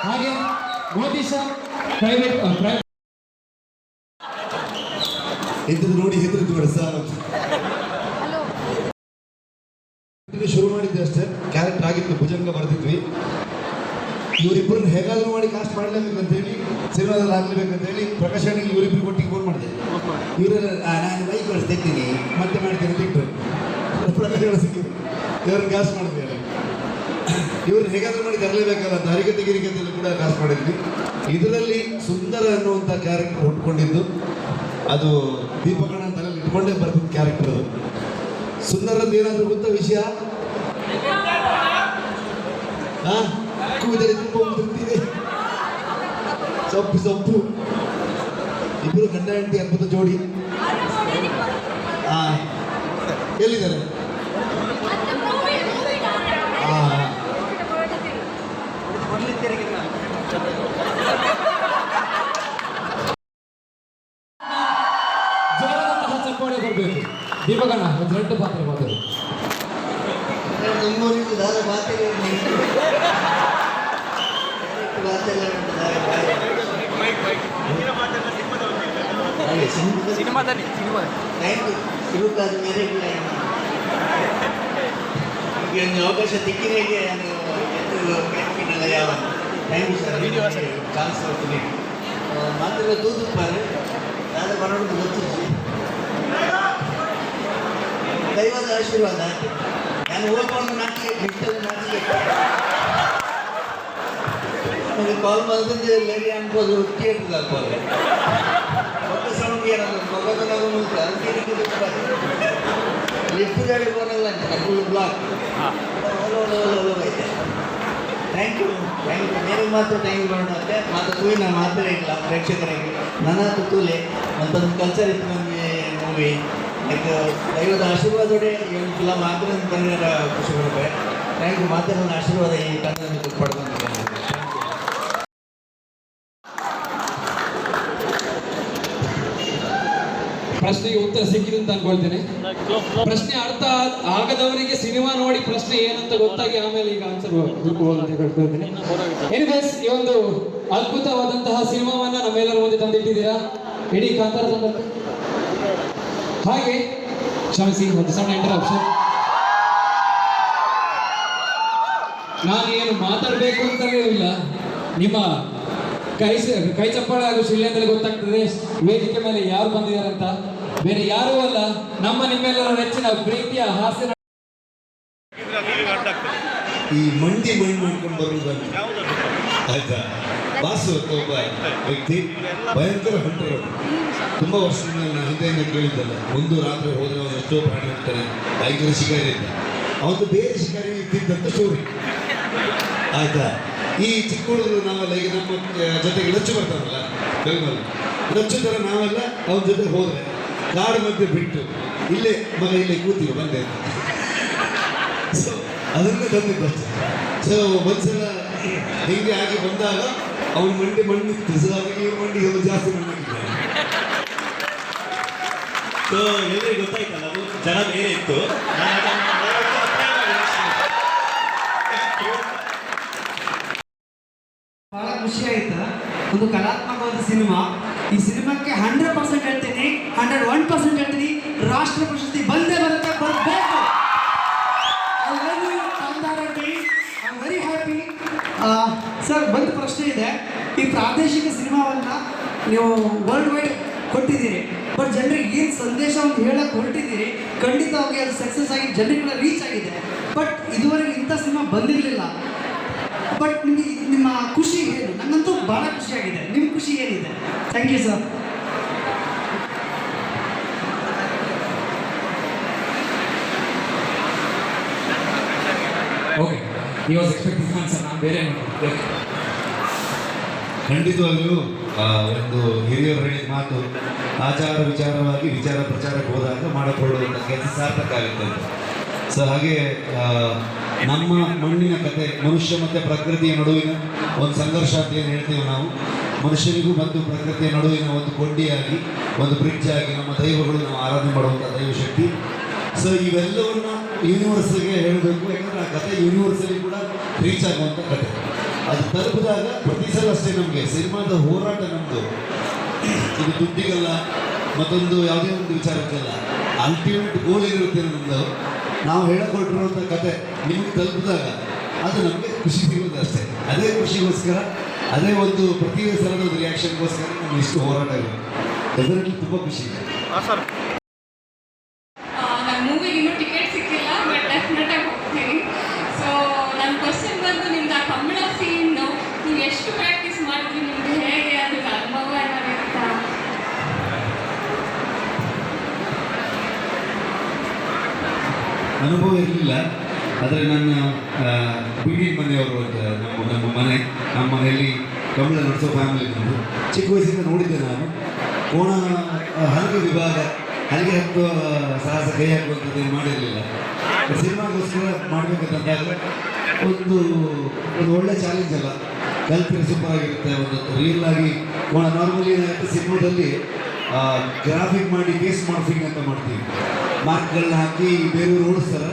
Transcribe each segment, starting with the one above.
ಹಾಗೆ Modi sir private ಎಂತದ್ದು ನೋಡಿ ಹೆದರಿದ್ದು ಬೇಡ ಸರ್. ಶುರು ಮಾಡಿದ್ದೆ ಅಷ್ಟೇ, ಕ್ಯಾರೆಕ್ಟರ್ ಆಗಿತ್ತು, ಭುಜಂಗ ಬರ್ತಿದ್ವಿ. ಇವರಿಬ್ಬರನ್ನ ಹೇಗಾದ್ರೂ ಮಾಡಿ ಕಾಸ್ಟ್ ಮಾಡಲೇಬೇಕಂತ ಹೇಳಿ, ಸಿನಿಮಾದಲ್ಲಿ ಆಗ್ಲೇಬೇಕಂತ ಹೇಳಿ ಪ್ರಕಾಶ್ ಅಣ್ಣಿಗೆ ಇವರಿಬ್ಬರು ಒಟ್ಟಿಗೆ ಫೋನ್ ಮಾಡಿದೆ. ಇವರು ನಾನು ಬೈಕ್ ತೆಗ್ತೀನಿ ಮತ್ತೆ ಮಾಡ್ತೀನಿ ತಿಟ್ಟು ಪ್ರಕಾಶ್ ಸಿಕ್ಕಿದ್ರು, ಇವ್ರನ್ನ ಕಾಸ್ಟ್ ಮಾಡಿದ್ವಿ. ಇವ್ರನ್ನ ಹೇಗಾದ್ರೂ ಮಾಡಿ ತರಲೇಬೇಕಲ್ಲ ಅಂತ ಹರಿಕತೆ ಗಿರಿಕತೆಯಲ್ಲಿ ಕೂಡ ಕಾಸ್ಟ್ ಮಾಡಿದ್ವಿ. ಇದರಲ್ಲಿ ಸುಂದರ ಅನ್ನುವಂಥ ಕ್ಯಾರೆಕ್ಟರ್ ಹುಟ್ಕೊಂಡಿದ್ದು ಅದು ದೀಪಕಣ್ಣ ತಲೆಯಲ್ಲಿ ಇಟ್ಕೊಂಡೇ ಬರ್ತಿದ್ದ ಕ್ಯಾರೆಕ್ಟರ್ ಅದು. ಸುಂದರದ್ದು ಏನಾದರೂ ಗೊತ್ತಾ ವಿಷಯ? ಕೂದಲಿ ತುಂಬ ಉದುರ್ತಿದೆ, ಸೊಪ್ಪು ಸೊಪ್ಪು. ಇಬ್ಬರು ಗಂಡ ಹೆಂಡತಿ ಅದ್ಭುತ ಜೋಡಿ. ಎಲ್ಲಿದ್ದಾರೆ? ಜೋರಾದಂತಹ ಚಪ್ಪಾಳೆ ಬರಬೇಕು. ದೀಪಕಣ್ಣ ಒಂದು ದೊಡ್ಡ ಪಾತ್ರ ಮಾಡೋದು. ಅವಕಾಶ ತಿಕ್ಕಿರಿಗೆ ಯಾವ ಥ್ಯಾಂಕ್ ಯು ಸರ್. ಚಾನ್ಸ್ ಕೊಡ್ತೀನಿ ಮಾತ್ರ ತೂದುಪ್ಪಾರೆ ನಾನು ಬರೋದು ಗೊತ್ತಿತ್ತು. ದೈವದ ಆಶೀರ್ವಾದ. ನಾನು ಹೋಗ್ಕೊಂಡು ನಾಚಿಕೆ ಬಿಟ್ಟದ್ದು ನಾಚಿಕೆ ನನಗೆ ಕಾಲ್ ಮಾಡಿದ್ರೆ ಲೇಡಿ ಅನ್ಬೋದು ಥಿಯೇಟರ್ ಆಗ್ಬೋದು ಒಟ್ಟು ಸೌಂಡ್ ಏನದು ಮಗದನಾಗ ಲಿಫ್ಟ್ ಗಾಡಿ ಬರೋಲ್ಲ ಅಂತ ಫುಲ್ ಬ್ಲಾಕ್ ಐತೆ. ಥ್ಯಾಂಕ್ ಯು ನಿನಗೆ ಮಾತ್ರ ಥ್ಯಾಂಕ್ ಯು ಮಾಡೋಣ ಅಂತೆ ಮಾತ್ರ ಕೂಲಿ ನಾನು ಮಾತ್ರ ಇಲ್ಲ ಪ್ರೇಕ್ಷಕರಿಗೆ ನನ್ನ ತುತ್ತೂಲೆ ಅಂತೊಂದು ಕಲ್ಚರ್ ಇತ್ತು ನಮಗೆ ಮೂವಿ ಲೈಕ್ ದೈವದ ಆಶೀರ್ವಾದೋಡೆ ಈ ಒಂದು ಫಿಲಮ್ ಮಾತ್ರ ಬಂದಿರೋ ಖುಷಿ ಬರುತ್ತೆ. ಥ್ಯಾಂಕ್ ಯು ಮಾತ್ರ ನನ್ನ ಆಶೀರ್ವಾದ ಈ ತಂಡ ಪಡ್ಕೊಂಡಿದ್ದೇನೆ. ಪ್ರಶ್ನೆಗೆ ಉತ್ತರ ಸಿಕ್ಕಿದೆ ಅಂತ ಅನ್ಕೊಳ್ತೇನೆ. ಪ್ರಶ್ನೆ ಅರ್ಥ ಆಗದವರಿಗೆ ಸಿನಿಮಾ ನೋಡಿ ಪ್ರಶ್ನೆ ಏನಂತ ಗೊತ್ತಾಗಿ ಆಮೇಲೆ ಈಗ ಆನ್ಸರ್ ಹುಡುಕುವಂತೆ. ಎನಿವೇಸ್, ಈ ಒಂದು ಅದ್ಭುತವಾದಂತಹ ಸಿನಿಮಾವನ್ನ ನಮ್ಮೆಲ್ಲರ ಮುಂದೆ ತಂದಿಟ್ಟಿದ್ದೀರಾ ಇಡೀ ಕಾಂತಾರ ತಂಡಕ್ಕೆ. ಹಾಗೆ ಕ್ಷಮಿಸಿ ಒಂದು ಸಣ್ಣ ಇಂಟರಪ್ಷನ್. ನಾನು ಏನು ಮಾತಾಡಬೇಕು ಅಂತಲೇ ಇಲ್ಲ, ನಿಮ್ಮ ಕೈ ಚಪ್ಪಾಳೆ ಹಾಗೂ ಶಿಲ್ಲೆಂದಲ್ಲಿ ಗೊತ್ತಾಗ್ತದೆ ವೇದಿಕೆ ಮೇಲೆ ಯಾರು ಬಂದಿದ್ದಾರೆ ಅಂತ. ಬೇರೆ ಯಾರೂ ಅಲ್ಲ, ನಮ್ಮ ನಿಮ್ಮೆಲ್ಲರ ನೆಚ್ಚಿನ ಪ್ರೀತಿಯ ಹಾಸ್ಯ ಈ ಮಂಡಿ ಮಣ್ಣು ಮಾಡ್ಕೊಂಡು ಬರುವುದನ್ನು ಆಯ್ತಾ. ಬಾಸು ಒಬ್ಬ ವ್ಯಕ್ತಿ ಭಯಂಕರ ಹಂಟರು. ತುಂಬ ವರ್ಷದಿಂದ ನಾನು ಹಿಂದೆಯಿಂದ ಕೇಳಿದ್ದಲ್ಲ, ಒಂದು ರಾತ್ರಿ ಹೋದರೆ ಅವನು ಎಷ್ಟೋ ಪ್ರಾಣಿ ಇರ್ತಾನೆ, ಭಯಂಕರ ಶಿಕಾರಿ ಇದ್ದ. ಅವತ್ತು ಬೇರೆ ಶಿಕಾರಿ ಇದ್ದಿದ್ದಂತ ಸ್ಟೋರಿ ಆಯ್ತಾ. ಈ ಚಿಕ್ಕ ಹುಡುಗರು ನಾವೆಲ್ಲ ಈಗ ನಮ್ಮ ಜೊತೆಗೆ ಲಚ್ಚು ಬರ್ತಾರಲ್ಲ ಬೆಂಗಳೂರು ಲಚ್ಚು ಥರ ನಾವೆಲ್ಲ ಅವನ ಜೊತೆ ಹೋದರೆ ಕಾಡು ಮಧ್ಯೆ ಬಿಟ್ಟು ಇಲ್ಲೇ ಮಗ ಇಲ್ಲೇ ಕೂತೀವಿ ಬಂದೆ ಸೊ ಅದನ್ನೇ ತಂದಿದ್ದು ಅಷ್ಟೇ. ಸೊ ಒಂದ್ಸಲ ಹಿಂಗೆ ಆಗಿ ಬಂದಾಗ ಅವನ ಮಂಡಿ ಮಣ್ಣಿತ್ತು. ಸೊ ಅದಕ್ಕೆ ಇವ್ರ ಮಂಡಿಗೆ ಒಂದು ಜಾಸ್ತಿ ಮಣ್ಣಿದ್ದಾರೆ. ಸೊ ಎಲ್ಲರಿಗೂ ಗೊತ್ತಾಯ್ತಲ್ಲ, ಅದು ಜನ ಬೇರೆ ಇತ್ತು. ಬಹಳ ಖುಷಿ ಆಯ್ತು. ಒಂದು ಕಲಾತ್ಮಕವಾದ ಸಿನಿಮಾ. ಈ ಸಿನಿಮಾಕ್ಕೆ 100% ಹೇಳ್ತೀನಿ, 101% ಹೇಳ್ತೀನಿ, ರಾಷ್ಟ್ರ ಪ್ರಶಸ್ತಿ ಬಂದೇ ಬರುತ್ತೆ, ಬರಬೇಕು. I am very happy sir. ಒಂದು ಪ್ರಶ್ನೆ ಇದೆ, ಈ ಪ್ರಾದೇಶಿಕ ಸಿನಿಮಾವನ್ನು ನೀವು ವರ್ಲ್ಡ್ ವೈಡ್ ಕೊಟ್ಟಿದ್ದೀರಿ, ಬಟ್ ಜನರಿಗೆ ಏನು ಸಂದೇಶವನ್ನು ಹೇಳಕ್ಕೆ ಹೊರಟಿದ್ದೀರಿ, ಖಂಡಿತವಾಗಿ ಅದು ಸಕ್ಸಸ್ ಆಗಿ ಜನರಿಗೆ ರೀಚ್ ಆಗಿದೆ. ಬಟ್ ಇದುವರೆಗೆ ಇಂಥ ಸಿನಿಮಾ ಬಂದಿರಲಿಲ್ಲ. ಬಟ್ ನಿಮಗೆ ನಿಮ್ಮ ಖುಷಿ ಏನು? ನನಗಂತೂ ಭಾಳ ಖುಷಿಯಾಗಿದೆ. ನಿಮ್ಮ ಖುಷಿ ಏನಿದೆ? Thank you sir. Okay, he was expecting answer. ನಾನು ಬೇರೆ ಖಂಡಿತವಾಗ್ಲೂ ಒಂದು ಹಿರಿಯರು ಹೇಳಿದ ಮಾತು, ಆಚಾರ ವಿಚಾರವಾಗಿ ವಿಚಾರ ಪ್ರಚಾರಕ್ಕೆ ಹೋದಾಗ ಮಾಡಿಕೊಳ್ಳುವಂಥ ಕೆಲಸ ಸಾರ್ಥಕ ಆಗುತ್ತೆ ಅಂತ. ಸೊ ಹಾಗೆ ನಮ್ಮ ಮಣ್ಣಿನ ಕತೆ, ಮನುಷ್ಯ ಮತ್ತು ಪ್ರಕೃತಿಯ ನಡುವಿನ ಒಂದು ಸಂಘರ್ಷ ಅಂತ ಏನು ಹೇಳ್ತೀವಿ ನಾವು, ಮನುಷ್ಯನಿಗೂ ಮತ್ತು ಪ್ರಕೃತಿಯ ನಡುವಿನ ಒಂದು ಕೊಂಡಿಯಾಗಿ, ಒಂದು ಬ್ರಿಡ್ಜ್ ಆಗಿ ನಮ್ಮ ದೈವಗಳು ನಾವು ಆರಾಧನೆ ಮಾಡುವಂಥ ದೈವಶಕ್ತಿ. ಸೊ ಇವೆಲ್ಲವನ್ನು ಯೂನಿವರ್ಸ್ಗೆ ಹೇಳಬೇಕು, ಯಾಕಂದರೆ ಆ ಕತೆ ಯೂನಿವರ್ಸಲ್ಲಿ ಕೂಡ ರೀಚ್ ಆಗುವಂಥ ಕತೆ. ಅದು ತಲುಪಿದಾಗ ಪ್ರತಿ ಸಲ ಅಷ್ಟೇ ನಮಗೆ ಸಿನಿಮಾದ ಹೋರಾಟ ನಮ್ಮದು. ಇದು ದುಡ್ಡಿಗಲ್ಲ, ಮತ್ತೊಂದು ಯಾವುದೇ ಒಂದು ವಿಚಾರಕ್ಕಲ್ಲ. ಅಲ್ಟಿಮೇಟ್ ಗೋಲ್ ಏನಿರುತ್ತೆ ನಮ್ಮದು, ನಾವು ಹೇಳಿಕೊಟ್ಟಿರುವಂಥ ಕತೆ ನಿಮಗೆ ತಲುಪಿದಾಗ ಅದು ನಮಗೆ ಖುಷಿ ಸಿಗೋದು ಅಷ್ಟೇ. ಅದೇ ಖುಷಿಗೋಸ್ಕರ, ಅದೇ ಒಂದು ಪ್ರತಿ ಸಲದ ಒಂದು ರಿಯಾಕ್ಷನ್ಗೋಸ್ಕರ ನಮ್ಗೆ ಇಷ್ಟು ಹೋರಾಟ ಇದೆ. ಡೆಫಿನೆಟ್ಲಿ ತುಂಬ ಖುಷಿ ಇದೆ. ನನ್ನ ಮೂವಿಗೆ ಇನ್ನೂ ಟಿಕೆಟ್ ಸಿಕ್ಕಿಲ್ಲ, ಬಟ್ ಡೆಫಿನೆಟ್ ಆಗಿ ಹೋಗ್ತೀನಿ. ಸೊ ನನ್ನ ಕ್ವಶನ್ ಬಂದು ನಿಮ್ದು ಆ ಕನ್ನಡ ಸೀನ್ ನೀವು ಎಷ್ಟು ಪ್ರಾಕ್ಟೀಸ್ ಮಾಡಿದ್ರಿ, ನಿಮ್ಗೆ ಹೇಗೆ ಅದಕ್ಕೆ ಅನುಭವ ಏನಾದ್ರು ಇರುತ್ತಾ? ಅನುಭವ ಇರಲಿಲ್ಲ, ಆದರೆ ನನ್ನ ಬಿಡಿ ಮನೆಯವರು ಅಂತ ನಮ್ಮ ಮನೆಯಲ್ಲಿ ಕಮಲ ನಡೆಸೋ ಫ್ಯಾಮಿಲಿ ಬಂದು ಚಿಕ್ಕ ವಯಸ್ಸಿಂದ ನೋಡಿದ್ದೆ ನಾನು. ಕೋಣ ಹಲಗೆ ವಿಭಾಗ, ಹಲಗೆ ಹತ್ತುವ ಸಾಹಸ ಕೈ ಹಾಕುವಂಥದ್ದು ಮಾಡಿರಲಿಲ್ಲ. ಸಿನಿಮಾಗೋಸ್ಕರ ಮಾಡಬೇಕಂತಂದಾಗ ಒಂದು ಒಳ್ಳೆ ಚಾಲೆಂಜ್ ಅಲ್ಲ, ಕಲ್ಪನೆ ಸೂಪರ್ ಆಗಿರುತ್ತೆ. ಒಂದು ರಿಯಲ್ ಆಗಿ ಕೋಣ ನಾರ್ಮಲಿ ಸಿನಿಮಾದಲ್ಲಿ ಗ್ರಾಫಿಕ್ ಮಾಡಿ ಫೇಸ್ ಮಾರ್ಫಿಂಗ್ ಅಂತ ಮಾಡ್ತೀವಿ. ಮಾರ್ಕ್ಗಳನ್ನ ಹಾಕಿ ಬೇರೆಯವರು ಓಡಿಸ್ತಾರೆ,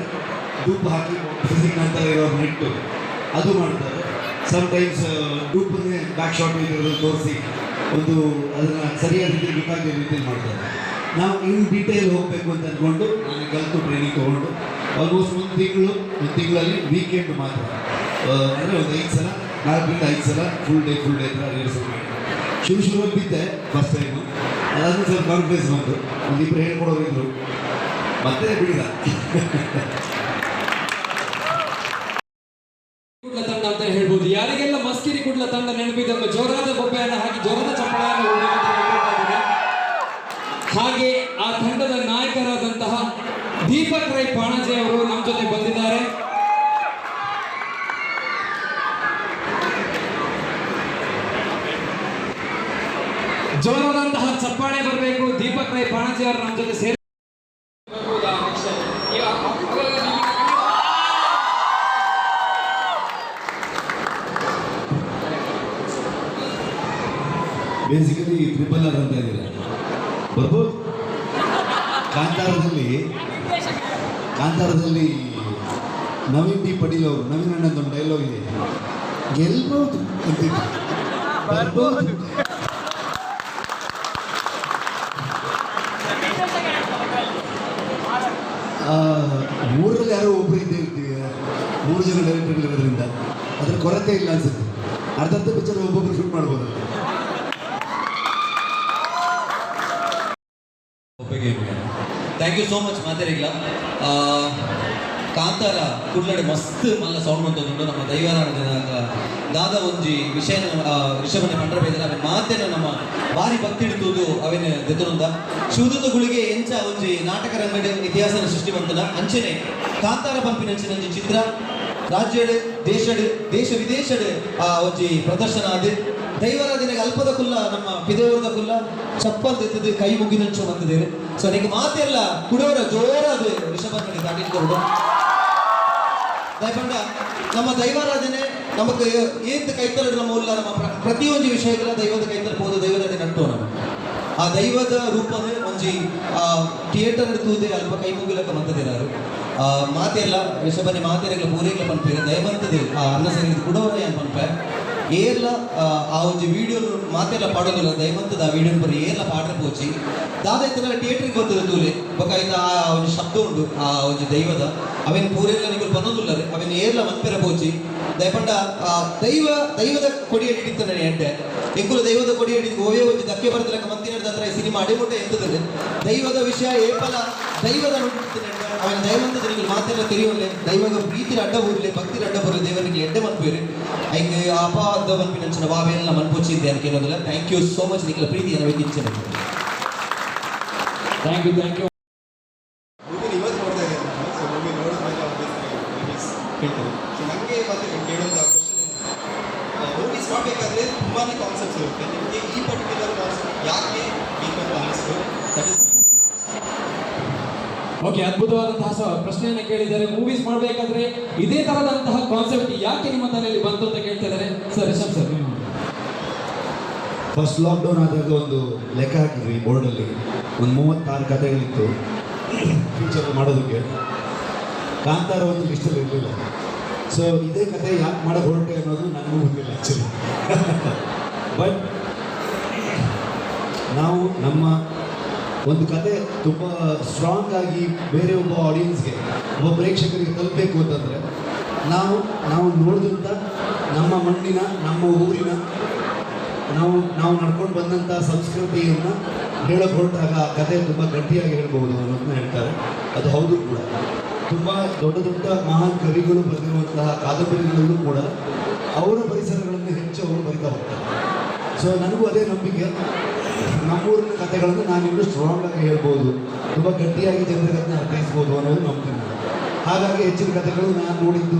ಡೂಪ್ ಹಾಕಿ ಫಿಸಿಕ್ ಅಂತ ಇರೋರು ಇಟ್ಟು ಅದು ಮಾಡ್ತಾರೆ. ಸಮ್ಟೈಮ್ಸ್ ಡೂಪನ್ನೇ ಬ್ಯಾಕ್ ಶಾಟ್ ಇರೋದು ತೋರಿಸಿ ಒಂದು ಅದನ್ನು ಸರಿಯಾದ ರೀತಿ ಗೊತ್ತಾಗೋ ರೀತಿಯಲ್ಲಿ ಮಾಡ್ತಾರೆ. ನಾವು ಇನ್ ಡೀಟೇಲ್ ಹೋಗಬೇಕು ಅಂತ ಅಂದ್ಕೊಂಡು ನಾನು ಕಲಿತು ಟ್ರೈನಿಂಗ್ ತೊಗೊಂಡು ಆಲ್ಮೋಸ್ಟ್ ಒಂದು ತಿಂಗಳಲ್ಲಿ ವೀಕೆಂಡ್ ಮಾತ್ರ, ಅಂದರೆ ಒಂದು 5 ಸಲ 4-5 ಸಲ ಫುಲ್ ಡೇ ಥರ ರಿಹರ್ಸಲ್ ಮಾಡಿ ಶುರುವಾಗಿ ಬಿದ್ದೆ ಫಸ್ಟ್ ಟೈಮು. ಅದಾದ್ಮೇಲೆ ಸ್ವಲ್ಪ ಕಾನ್ಫಿಡೆನ್ಸ್ ಬಂತು, ಒಂದಿಬ್ಬರು ಹೇಳ್ಕೊಡೋರು ಇದ್ರು, ಮತ್ತೆ ಬಿಡಿದ. ಕುಡ್ಲ ತಂಡ ಅಂತ ಹೇಳ್ಬೋದು. ಯಾರಿಗೆಲ್ಲ ಮಸ್ಕಿರಿ ಕುಡ್ಲ ತಂಡ ನೆನಪಿದೆ, ಜೋರಾದ ಬೊಬ್ಬೆಯನ್ನು ಹಾಕಿ ಜೋರಾದ ಚಪ್ಪಳೆಯನ್ನು ಹೊಡೆಯುವಂತೆ. ಹಾಗೆ ಆ ತಂಡದ ನಾಯಕರಾದಂತಹ ದೀಪಕ್ ರೈ ಪಾಣಜೆ ಅವರು ನಮ್ಮ ಜೊತೆ ಬಂದಿದ್ದಾರೆ. ಜೋರಾದಂತಹ ಚಪ್ಪಾಳೆ ಬರಬೇಕು. ದೀಪಕ್ ರೈ ಪಾಣಜೆ ಅವರು ನಮ್ಮ ಜೊತೆ ಸೇರಿ ಬೇಸಿಕಲಿ ಟ್ರಿಪಲ್ ಆರ್ ಅಂತ ಇದ್ದೀರ ಬರ್ಬೋದು. ಕಾಂತಾರದಲ್ಲಿ ನವೀನ್ ಡಿ ಪಟೀಲ್ ಅವರು, ನವೀನ್ ಅಣ್ಣದೊಂದು ಡೈಲಾಗ್ ಇದೆ, ಗೆಲ್ಬಹುದು ಅಂತಿದ್ರು, ಬರ್ಬೋದು. ಮೂರರಲ್ಲಿ ಯಾರೋ ಒಬ್ಬರು ಇದ್ದೇ ಇರ್ತೀವಿ, 3 ಜನ ಡೈರೆಕ್ಟರ್ಗಳಿರೋದ್ರಿಂದ ಅದ್ರ ಕೊರತೆ ಇಲ್ಲ ಅನ್ಸುತ್ತೆ. ಅರ್ಧ ಪಿಕ್ಚರ್ ಒಬ್ಬೊಬ್ರು ಶೂಟ್ ಮಾಡ್ಬೋದು. ಥ್ಯಾಂಕ್ ಯು ಸೋ ಮಚ್ ಮಾತಾಡಿಲ್ಲ. ಕಾಂತಾರ ಕುಡ್ಲಡೆ ಮಸ್ತ್ ಮಲ್ಲ ಸೌಂಡ್ ಬಂತುಂಡು ನಮ್ಮ ದೈವಾರಾಧನಾಗ ದಾದ ಒಂಜಿ ವಿಷಯ ರಿಷಭನೆ ಪಂಡ್ರಬೇದರ ಅವನ್ ಮಾತೇನ ನಮ್ಮ ಭಾರಿ ಭಕ್ತಿ ಇಡ್ತುದು ಅವೇನ್ ದೆತ್ತುಂದ ಶಿವದುಂದ ಗುಳಿಗೆ ಎಂಚ ಒಂಜಿ ನಾಟಕ ರಂಗಡ ಇತಿಹಾಸನ ಸೃಷ್ಟಿ ಬಂತನ ಅಂಚನೆ ಕಾಂತಾರ ಪಂಪಿನ ಅಂಚಿನ ಒಂಜಿ ಚಿತ್ರ ರಾಜ್ಯಡ್ ದೇಶ ವಿದೇಶಡ್ ಒಂಜಿ ಪ್ರದರ್ಶನ ಅದು ದೈವಾರಾಧನೆಗೆ ಅಲ್ಪದ ಕುಲ್ಲ ನಮ್ಮ ಪಿದೇವರದ ಕುಲ್ಲ ಚಪ್ಪಲ್ ತೆತ್ತದು ಕೈ ಮುಗಿನಂಚು ಬಂದಿದ್ದೇವೆ. ಸೊ ನಿಮಗೆ ಮಾತೆಲ್ಲ ಕುಡವರ ಜೋರಾದ ರಿಷಭ ಕಡೆ ದಾಟಿಕೊಂಡು ದಯಪಂಡ ನಮ್ಮ ದೈವಾರಾಧನೆ ನಮಗೆ ಏಂತ ಕೈತಲಡು ನಮ್ಮ ಉಲ್ಲ ನಮ್ಮ ಪ್ರತಿಯೊಂದು ವಿಷಯಗಳ ದೈವದ ಕೈತಲಬಹುದು, ದೈವದ ನಟ್ಟು ನಮ್ಮ ಆ ದೈವದ ರೂಪದ ಒಂಜಿ ಥಿಯೇಟರ್ ತೂದೆ ಅಲ್ಪ ಕೈ ಮುಗಿಲಕ್ಕ ಮಂತದಿರಾರು ಮಾತೆಲ್ಲ ರಿಷಭನೆ ಮಾತೆರೆಗಳ ಪೂರೆಗಳ ಪನ್ಪೇರು ದಯವಂತದು ಆ ಅನ್ನ ಸಂಗೀತ ಕುಡವರ ಏನು ಪನ್ಪೆ ಏರ್ಲ ಆ ಒಂದು ವಿಡಿಯೋ ಮಾತೆಲ್ಲ ಪಾಡೋದಿಲ್ಲ ದಯವಂತದ ಆ ವಿಡಿಯೋ ಬರೀ ಏರ್ಲ ಪಾಡ್ರೆ ಪೋಚಿ ದಾದಾಯ್ತಲ್ಲ ಥಿಯೇಟ್ರಿಗೆ ಗೊತ್ತದ ತೂಲೆ ಬೇಕಾಯ್ತ ಆ ಒಂದು ಶಬ್ದ ಉಂಟು ಆ ಒಂದು ದೈವದ ಅವೇನು ಪೂರೆಲ್ಲ ನೀವು ಬಂದೋದಿಲ್ಲ ರೀ ಅವೇನು ಏರ್ಲ ಮನ್ಪೆರ ಪೋಚಿ ದಯಪಂಡ ದೈವದ ಕೊಡಿ ಹಿಡಿತಾನೆ ಎಂಟೆ ಎಂಕುಲು ದೈವದ ಕೊಡಿ ಹಿಡಿದು ಓವೇ ಒಂದು ಧಕ್ಕೆ ಬರ್ತಿಲ್ಲ ಮಂತಿನ ಹತ್ರ ಸಿನಿಮಾ ಅಡಿಮುಟ್ಟೆ ಎಂತದಲ್ಲಿ ದೈವದ ವಿಷಯ ಏಪಲ ದೈವದ ಅವನ ದೈವಂತ ಜನಗಳು ಮಾತೆಲ್ಲ ತೆರೆಯೋಲ್ಲ ದೈವದ ಪ್ರೀತಿನ ಅಡ್ಡ ಹೋಗ್ಲಿ ಭಕ್ತಿನ ಅಡ್ಡ ಬರಲಿ ದೇವರಿಗೆ ಎಡ್ಡೆ ಮನ್ಪೇರಿ ಹಿಂಗೆ ಅಪಾದ ಮನ್ಪಿನ ಅಂಚಿನ ಬಾವೆಲ್ಲ ಮನ್ಪೊಚ್ಚಿದ್ದೆ ಅಂತ ಕೇಳೋದಿಲ್ಲ. ಥ್ಯಾಂಕ್ ಯು ಸೋ ಮಚ್ ನಿಖಿಲ ಪ್ರೀತಿಯನ್ನು ವೇದಿಸಿದೆ. Thank you thank you. ಇವತ್ತು ನೋಡ್ತಾ ಇದ್ದೇನೆ ನಾನು. ಸೊ ಮೂವಿ ನೋಡಿದ್ಮೇಲೆ ಹೇಳ್ತಾರೆ. ಸೊ ನನಗೆ ಮತ್ತೆ ಕೇಳೋಂಥ ಕ್ವಶನ್, ಮೂವೀಸ್ ಮಾಡಬೇಕಾದ್ರೆ ತುಂಬಾ ಕಾನ್ಸೆಪ್ಟ್ಸ್ ಇರುತ್ತೆ. ನಿಮಗೆ ಈ ಪರ್ಟಿಕ್ಯುಲರ್ ಕಾನ್ಸೆಪ್ಟ್ ಯಾಕೆ ಬೇಕಂತ ಅನ್ನಿಸ್ತು? ದಟ್ ಇಸ್ ಓಕೆ, ಅದ್ಭುತವಾದಂತಹ ಪ್ರಶ್ನೆಯನ್ನು ಕೇಳಿದ್ದಾರೆ. ಮೂವೀಸ್ ಮಾಡಬೇಕಾದ್ರೆ ಇದೇ ತರದಂತಹ ಕಾನ್ಸೆಪ್ಟ್ ಯಾಕೆ ನಿಮ್ಮ ತಲೆಯಲ್ಲಿ ಬಂತು ಅಂತ ಕೇಳ್ತಾ ಇದ್ದಾರೆ. Sir Rishab sir, first lockdown ಆದಾಗ ಒಂದು ಲೆಕ್ಕ ಹಾಕಿದ್ವಿ ಬೋರ್ಡಲ್ಲಿ, ಒಂದು 36 ಕಥೆಗಳಿತ್ತು ಫ್ಯೂಚರ್ ಮಾಡೋದಕ್ಕೆ. ಕಾಂತಾರ ಒಂದು ಲಿಸ್ಟಲ್ಲಿ ಇರಲಿಲ್ಲ. ಸೊ ಇದೇ ಕಥೆ ಯಾಕೆ ಮಾಡೋಕೆ ಹೊರಟೆ ಅನ್ನೋದು ನನಗೂ ಗೊತ್ತಿಲ್ಲ. ಒಂದು ಕತೆ ತುಂಬ ಸ್ಟ್ರಾಂಗ್ ಆಗಿ ಬೇರೆ ಒಬ್ಬ ಆಡಿಯನ್ಸ್ಗೆ ಒಬ್ಬ ಪ್ರೇಕ್ಷಕರಿಗೆ ತಲುಪಬೇಕು ಅಂತಂದರೆ ನಾವು ನೋಡಿದಂಥ ನಮ್ಮ ಮಣ್ಣಿನ ನಮ್ಮ ಊರಿನ ನಾವು ನಡ್ಕೊಂಡು ಬಂದಂಥ ಸಂಸ್ಕೃತಿಯನ್ನು ಹೇಳಕ್ಕೆ ಹೊರಟಾಗ ಆ ಕತೆ ತುಂಬ ಗಟ್ಟಿಯಾಗಿ ಹೇಳ್ಬೋದು ಅನ್ನೋದನ್ನ ಹೇಳ್ತಾರೆ. ಅದು ಹೌದು ಕೂಡ. ತುಂಬ ದೊಡ್ಡ ದೊಡ್ಡ ಮಹಾನ್ ಕವಿಗಳು ಬರೆದಿರುವಂತಹ ಕಾದಂಬರಿಗಳಲ್ಲೂ ಕೂಡ ಅವರ ಪರಿಸರಗಳನ್ನು ಹೆಚ್ಚು ಅವರು ಬರಿತಾ ಹೋಗ್ತಾರೆ. ಸೊ ನನಗೂ ಅದೇ ನಂಬಿಕೆ, ನಮ್ಮೂರಿನ ಕಥೆಗಳನ್ನು ನಾನಿನ್ನೂ ಸ್ಟ್ರಾಂಗ್ ಆಗಿ ಹೇಳ್ಬೋದು, ತುಂಬ ಗಟ್ಟಿಯಾಗಿ ಜನರಿಗೆ ಅದನ್ನ ಅರ್ಥೈಸ್ಬೋದು ಅನ್ನೋದು ನಂಬ್ತೀನಿ. ಹಾಗಾಗಿ ಹೆಚ್ಚಿನ ಕಥೆಗಳು ನಾನು ನೋಡಿದ್ದು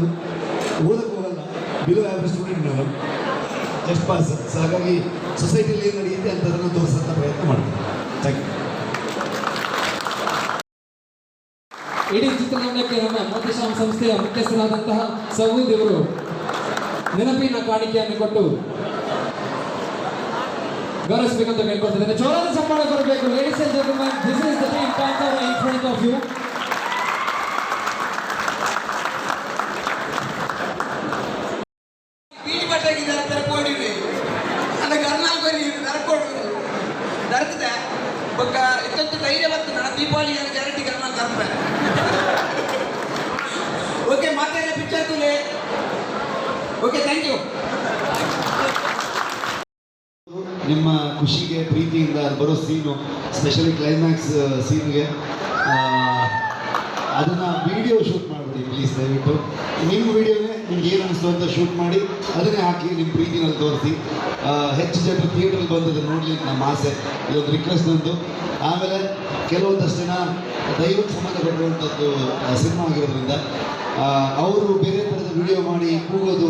ಓದಕ್ಕೆ ಹೋಗಲ್ಲ, ಬಿಲೋ ಆ್ಯಾವ್ರೇಜ್ ಸ್ಟೂಡೆಂಟ್ ನಾನು, ಜಸ್ಟ್ ಪಾಸ್. ಸೊ ಹಾಗಾಗಿ ಸೊಸೈಟಿಯಲ್ಲಿ ಏನು ನಡೆಯುತ್ತೆ ಅಂತದನ್ನು ತೋರಿಸೋಂಥ ಪ್ರಯತ್ನ ಮಾಡ್ತೀನಿ. Thank you. ಇಡೀ ಚಿತ್ರರಂಗಕ್ಕೆ ನಮ್ಮ ಮೋತಿಶ್ಯಾಮ್ ಸಂಸ್ಥೆಯ ಮುಖ್ಯಸ್ಥರಾದಂತಹ ಸೌದ್ ಇವರು ನೆನಪಿನ ಕಾಣಿಕೆಯನ್ನು ಕೊಟ್ಟು ಗೌರವಿಸಬೇಕಂತ ಕೇಳ್ಕೊಳ್ತಿದ್ದೇನೆ. ಜೋರಾದ ಚಪ್ಪಾಳೆ ಬರಬೇಕು. Ladies and gentlemen, this is the team Kantara in front of you. ಪೀಡಿ ಬಟ್ಟಾಗಿದ್ದಾರೆ ತರ್ಕೊಂಡಿವಿ ಅನ್ನ ಕರ್ನಾಲ್ ಬರಿ ತರ್ಕೊಂಡು ದರ್ಕದೆ ಬೊಕ್ಕ ಇತ್ತೊಂದು ಧೈರ್ಯ ಬರ್ತದೆ. ನಾನು ದೀಪಾವಳಿ ಗ್ಯಾರಂಟಿ ಕರ್ನಾಲ್ ತರ್ಪೆ. ಓಕೆ, ಮತ್ತೆ ಪಿಕ್ಚರ್ ತುಲೆ. Okay, thank you. ನಿಮ್ಮ ಖುಷಿಗೆ ಪ್ರೀತಿಯಿಂದ ಅದು ಬರೋ ಸೀನು, ಸ್ಪೆಷಲಿ ಕ್ಲೈಮ್ಯಾಕ್ಸ್ ಸೀನ್ಗೆ ಅದನ್ನು ವಿಡಿಯೋ ಶೂಟ್ ಮಾಡಿಬಿಡಿ ಪ್ಲೀಸ್, ದಯವಿಟ್ಟು. ನಿಮ್ಮ ವಿಡಿಯೋನೇ ನಿಮ್ಗೆ ಏನು ಅನಿಸ್ತು ಅಂತ ಶೂಟ್ ಮಾಡಿ ಅದನ್ನೇ ಹಾಕಿ ನಿಮ್ಮ ಪ್ರೀತಿನಲ್ಲಿ ತೋರಿಸಿ. ಹೆಚ್ಚು ಜನರು ಥಿಯೇಟ್ರಲ್ಲಿ ಬಂದದ್ದು ನೋಡಲಿಕ್ಕೆ ನಮ್ಮ ಆಸೆ, ಇದೊಂದು ರಿಕ್ವೆಸ್ಟ್ ನಂದು. ಆಮೇಲೆ ಕೆಲವೊಂದಷ್ಟು ಜನ ದೈವಕ್ಕೆ ಸಂಬಂಧಪಟ್ಟಿರುವಂಥದ್ದು ಸಿನಿಮಾ ಆಗಿರೋದ್ರಿಂದ ಅವರು ಬೇರೆ ಥರದ ವಿಡಿಯೋ ಮಾಡಿ ಕೂಗೋದು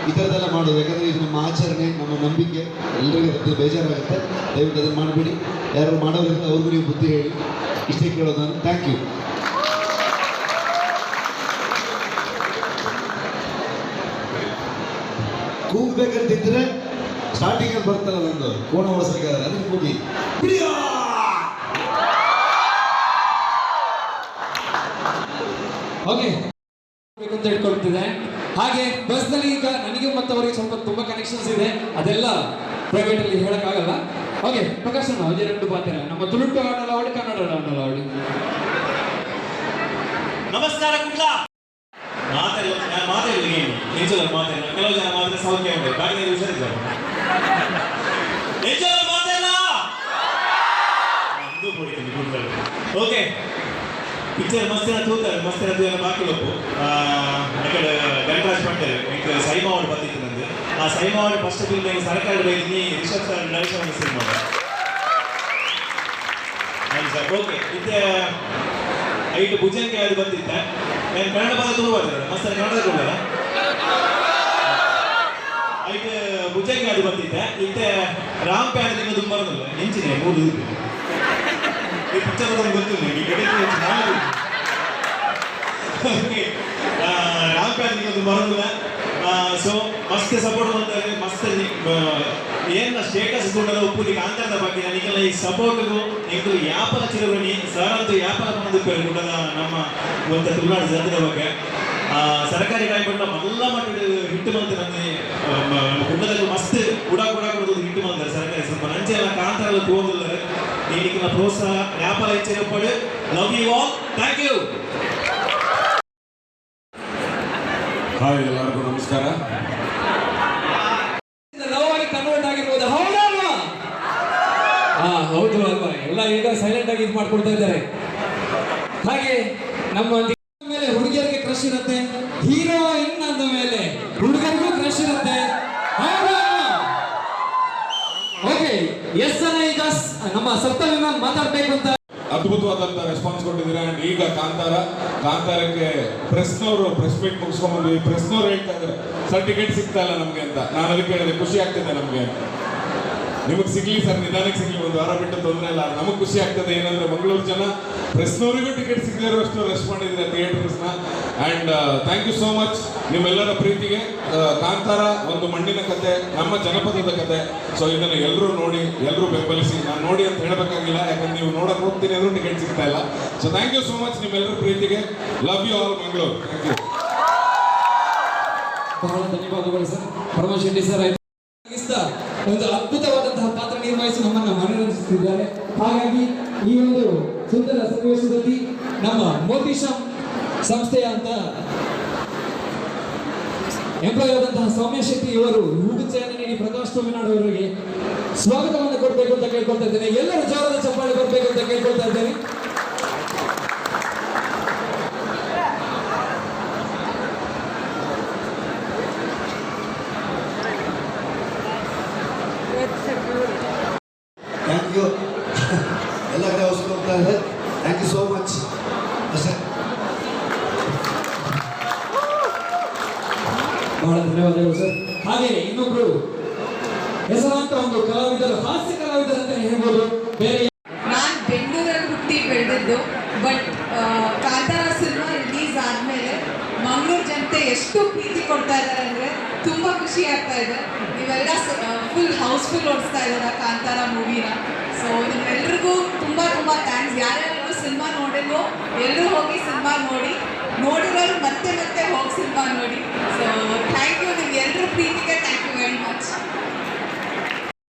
ಈ ಥರದ್ದೆಲ್ಲ ಮಾಡೋದು, ಯಾಕಂದರೆ ಇದು ನಮ್ಮ ಆಚರಣೆ, ನಮ್ಮ ನಂಬಿಕೆ, ಎಲ್ಲರಿಗೂ ಅದು ಬೇಜಾರಾಗುತ್ತೆ. ದಯವಿಟ್ಟು ಅದನ್ನು ಮಾಡಬೇಡಿ. ಯಾರು ಮಾಡೋದ್ರಿಂದ ಅವ್ರಿಗೂ ನೀವು ಬುದ್ಧಿ ಹೇಳಿ, ಇಷ್ಟೇ ಕೇಳೋದು ನಾನು. Thank you. ಕೂಗಬೇಕಂತಿದ್ರೆ ಸ್ಟಾರ್ಟಿಂಗಲ್ಲಿ ಬರ್ತಲ್ಲ ನಂದು ಕೋಣ ಓಡಿಸ್ಬೇಕಾದ್ರೆ ಅದಕ್ಕೆ ಕೂಗಿ ಪ್ರಿಯಾ ಓಕೆ ಅಂತ ಹೇಳ್ಕೊಳ್ತಿದೆ. ಹಾಗೆ ಬಸ್ನಲ್ಲಿ ಈಗ ನನಗೆ ಮತ್ತು ಅವರಿಗೆ ಸ್ವಲ್ಪ ತುಂಬಾ ಕನೆಕ್ಷನ್ಸ್ ಇದೆ, ಅದೆಲ್ಲ ಪ್ರೈವೇಟ್ ಅಲ್ಲಿ ಹೇಳಕ್ಕಾಗಲ್ಲ. ಓಕೆ, ಪ್ರಕಾಶ್ ಅಣ್ಣ ಅದೇ ಎರಡು ಮಾತಿಲ್ಲ, ನಮ್ಮ ತುಳುಟು ಆಡಲ್ಲ ಅವಳು, ಕನ್ನಡ ಆಡಲ್ಲ ಅವಳು. ನಮಸ್ಕಾರ ಕುಡ್ಲ. ಮಾತಾಡಲ್ಲ, ನಾನು ಮಾತಾಡಿಲ್ಲ, ಏನು ನಿಜಲ್ಲ ಮಾತಾಡಲ್ಲ. ಕೆಲವು ಜನ ಮಾತ್ರ ಸೌಖ್ಯ ಉಂಟು, ಬಾಕಿ ಹುಷಾರಿದ್ದಾರೆ. ನಿಜಲ್ಲ ಮಾತಾಡಲ್ಲ, ಅಂದು ಕೊಡ್ತೀನಿ ಕುಡ್ಲ. ಓಕೆ, ಪಿಕ್ಚರ್ ಮಸ್ತಿನ ತೂತಾರೆ, ಮಸ್ತಿನ ತೂರ ಬಾಕಿ ಲೋಪು ఇక్కడ ಗಣರಾಜ್ ಪಂಟರು ఇంకా ಸೈಮಾ ಅವರು ಬಂದಿತ್ತು ನಂದು. ಆ ಸೈಮಾ ಅವರು ಫಸ್ಟ್ ಫಿಲ್ಮ್ ಸರ್ಕಾರ ಬೈದಿನಿ Rishab sir Naresh cinema. Okay, ಇದು ಐಟು ಭುಜಂಗೆ ಅದು ಬಂದಿದ್ದೆ. ನಾನು ಕನ್ನಡ ಪದ ತುಂಬ ಬರ್ತಾರೆ, ಮಸ್ತ್ ಕನ್ನಡ ಕೊಡಲ್ಲ. ಐಟು ಭುಜಂಗೆ ಅದು ಬಂದಿದ್ದೆ. ಇತ್ತೆ ರಾಮ್ ಪ್ಯಾನ್ ನಿನ್ನ ತುಂಬ ಬರೋದಿಲ್ಲ, ನೆಂಚಿದೆ 3 ಈ ಪಿಕ್ಚರ್ ಅದೊಂದು ಗೊತ್ತಿಲ್ಲ ನನಗೆ. ಓಕೆ, ರಾಮ್ ಪ್ಯಾನ್ ನಿನ್ನದು ಬರೋದಿಲ್ಲ. ಸೊ ಮಸ್ತ್ ಸಪೋರ್ಟ್ ಮಾಡ್ತಾರೆ, ಮಸ್ತ್ ಏನು ಸ್ಟೇಟಸ್ ಕೂಡ ಒಪ್ಪುದು ಕಾಂತಾರದ ಬಗ್ಗೆ ನನಗೆಲ್ಲ ಈ ಸಪೋರ್ಟ್ಗೂ ನಿಂದು ವ್ಯಾಪಾರ ಚಿರವಣಿ ಸರ್ ಅಂತೂ ವ್ಯಾಪಾರ ಬಂದಿದ್ದಾರೆ ಕೂಡ ನಮ್ಮ ಒಂದು ತುಳುನಾಡು ಜನದ ಬಗ್ಗೆ. ಸರ್ಕಾರಿ ಕಾಯ್ಕೊಂಡ ಮೊದಲ ಮಟ್ಟದ ಹಿಟ್ಟು ಬಂತು ನನಗೆ ಕುಂಡದಲ್ಲಿ ಮಸ್ತ್ ಕೂಡ ಕೊಡೋದು ಹಿಟ್ಟು ಬಂತಾರೆ ಸರ್ಕಾರಿ ಸ್ವಲ್ಪ ನಂಚೆ ಎಲ್ಲ ಕಾಂತಾರಲ್ಲಿ ತೋದಿದ್ದಾರೆ. ನೀನಿಗಿನ ಪ್ರೋತ್ಸಾಹ ವ್ಯಾಪಾರ ಹೆಚ್ಚಿನ ಪಡೆ. Love you all, thank you. Hi, ಎಲ್ಲರಿಗೂ ನಮಸ್ಕಾರ. ಲವ್ ಆಗಿ ಕನ್ವರ್ಟ್ ಆಗಿರ್ಬೋದು, ಹೌದಲ್ವಾ? ಹೌದು ಅಲ್ವಾ? ಎಲ್ಲ ಈಗ ಸೈಲೆಂಟ್ ಆಗಿ ಇದು ಮಾಡ್ಕೊಳ್ತಾ ಇದ್ದಾರೆ. ಹಾಗೆ ನಮ್ಮ ಮೇಲೆ ಹುಡುಗಿಯರಿಗೆ ಕ್ರಶ್ ಇರುತ್ತೆ, ಹೀರೋಯಿನ್ ಅಂದ ಮೇಲೆ ಹುಡುಗರಿಗೂ ಕ್ರಶ್ ಇರುತ್ತೆ, ಓಕೆ. ಎಸ್ ಅನ್ನ ಈಗ ನಮ್ಮ ಸಪ್ತವಿಮಾನ್ ಮಾತಾಡ್ಬೇಕು ಅಂತ ಅದ್ಭುತವಾದಂಥ ರೆಸ್ಪಾನ್ಸ್ ಕೊಟ್ಟಿದ್ದೀರಾ. ಅಂಡ್ ಈಗ ಕಾಂತಾರಕ್ಕೆ ಪ್ರೆಸ್ನವರು ಪ್ರೆಸ್ ಮೀಟ್ ಮುಗಿಸ್ಕೊಂಡ್ಬಂದ್ವಿ. ಪ್ರೆಸ್ನವ್ರು ಹೇಳ್ತಾ ಇದ್ದಾರೆ ಸರ್ ಟಿಕೆಟ್ ಸಿಗ್ತಾ ಇಲ್ಲ ನಮಗೆ ಅಂತ. ನಾನು ಅದಕ್ಕೆ ಹೇಳಿದೆ ಖುಷಿ ಆಗ್ತಿದೆ ನಮಗೆ ಅಂತ. ನಿಮಗೆ ಸಿಗ್ಲಿ ಸರ್, ನಿಧಾನಕ್ಕೆ ಸಿಗ್ಲಿ, ಒಂದು ವಾರ ಬಿಟ್ಟು ತೊಂದರೆ ಇಲ್ಲ. ನಮಗೆ ಖುಷಿ ಆಗ್ತದೆ ಏನಂದ್ರೆ ಮಂಗಳೂರು ಜನ ಪ್ರೆಸ್ನವರಿಗೂ ಟಿಕೆಟ್ ಸಿಗದೇ ಇರೋಷ್ಟು ರೆಸ್ಟ್ ಮಾಡಿದ್ರೆ ಥಿಯೇಟರ್ಸ್ನ. And thank you so much ನಿಮ್ಮೆಲ್ಲರ ಪ್ರೀತಿಗೆ. ಕಾಂತಾರ ಒಂದು ಮಣ್ಣಿನ ಕತೆ, ನಮ್ಮ ಜನಪದದ ಕತೆ. ಸೊ ಇದನ್ನು ಎಲ್ಲರೂ ನೋಡಿ, ಎಲ್ಲರೂ ಬೆಂಬಲಿಸಿ. ನಾನು ನೋಡಿ ಅಂತ ಹೇಳಬೇಕಾಗಿಲ್ಲ, ಯಾಕಂದ್ರೆ ನೀವು ನೋಡಕ್ಕೆ ಹೋಗ್ತೀನಿ ಅಂದ್ರೂ ಟಿಕೆಟ್ ಸಿಗ್ತಾ ಇಲ್ಲ. So thank you so much ನಿಮ್ಮೆಲ್ಲರ ಪ್ರೀತಿಗೆ. Love you all Mangaluru. Thank you. ಬಹಳ ಧನ್ಯವಾದಗಳು ಸರ್. ಪರಮೇಶ್ ಶೆಟ್ಟಿ ಸರ್ ಒಂದು ಅದ್ಭುತವಾದಂತಹ ಪಾತ್ರ ನಿರ್ವಹಿಸಿ ನಮ್ಮನ್ನು ಮನರಂಜಿಸುತ್ತಿದ್ದಾರೆ. ಹಾಗಾಗಿ ಈ ಒಂದು ಸುಂದರ ಸನ್ನಿವೇಶದಲ್ಲಿ ನಮ್ಮ ಮೋತಿಶಾಮ್ ಸಂಸ್ಥೆಯ ಅಂತ ಎಂಪ್ಲಾಯ್ ಆದಂತಹ ಸೌಮ್ಯ ಶೆಟ್ಟಿ ಇವರು ಹೂಗುಚ್ಛೆಯನ್ನು ನೀಡಿ ಪ್ರಕಾಶ್ ತಮಿಳ್ನಾಡು ಅವರಿಗೆ ಸ್ವಾಗತವನ್ನು ಕೊಡಬೇಕು ಅಂತ ಕೇಳ್ಕೊಳ್ತಾ ಇದ್ದೇನೆ. ಎಲ್ಲರೂ ಜೋರದ ಚಪ್ಪಾಳೆ ಬರಬೇಕು ಅಂತ ಕೇಳ್ಕೊಳ್ತಾ ಇದ್ದೇನೆ. Thank you. ಎಲ್ಲ ಕಡೆ ಔಷಧ ಹೋಗ್ತಾ ಇದೆ. Thank you so much. ಅಷ್ಟೇ. ಬಹಳ ಧನ್ಯವಾದಗಳು ಸರ್. ಹಾಗೆ ಇನ್ನೊಬ್ರು ಹೆಸರಾಂತ ಒಂದು ಕಲಾವಿದರು, ಹಾಸ್ಯ ಕಲಾವಿದರು ಅಂತ ಹೇಳ್ಬೋದು. ಬೇರೆ ನಾನು ಬೆಂಗಳೂರಲ್ಲಿ ಹುಟ್ಟಿ ಬೆಳೆದಿದ್ದು, ಬಟ್ ಕಾಂತಾರ ಸಿನಿಮಾ ರಿಲೀಸ್ ಆದಮೇಲೆ ಮಂಗಳೂರು ಜನತೆ ಎಷ್ಟು ಪ್ರೀತಿ ಕೊಡ್ತಾ ಇದ್ದಾರೆ ಅಂದರೆ ತುಂಬ ಖುಷಿ ಆಗ್ತಾ ಇದೆ. ನೀವೆಲ್ಲ ಫುಲ್ ಹೌಸ್ಫುಲ್ ಓಡಿಸ್ತಾ ಇದ್ದಾರೆ ಕಾಂತಾರ ಮೂವಿನ. ಸೊ ನಿಮ್ಮೆಲ್ರಿಗೂ ತುಂಬ ತುಂಬ ಥ್ಯಾಂಕ್ಸ್. ಯಾರ್ಯಾರು ಸಿನಿಮಾ ನೋಡಿಲ್ವೋ ಎಲ್ಲರೂ ಹೋಗಿ ಸಿನಿಮಾ ನೋಡಿ, ನೋಡಿರೋರು ಮತ್ತೆ ಮತ್ತೆ ಹೋಗಿ ಸಿನಿಮಾ ನೋಡಿ. ಸೊ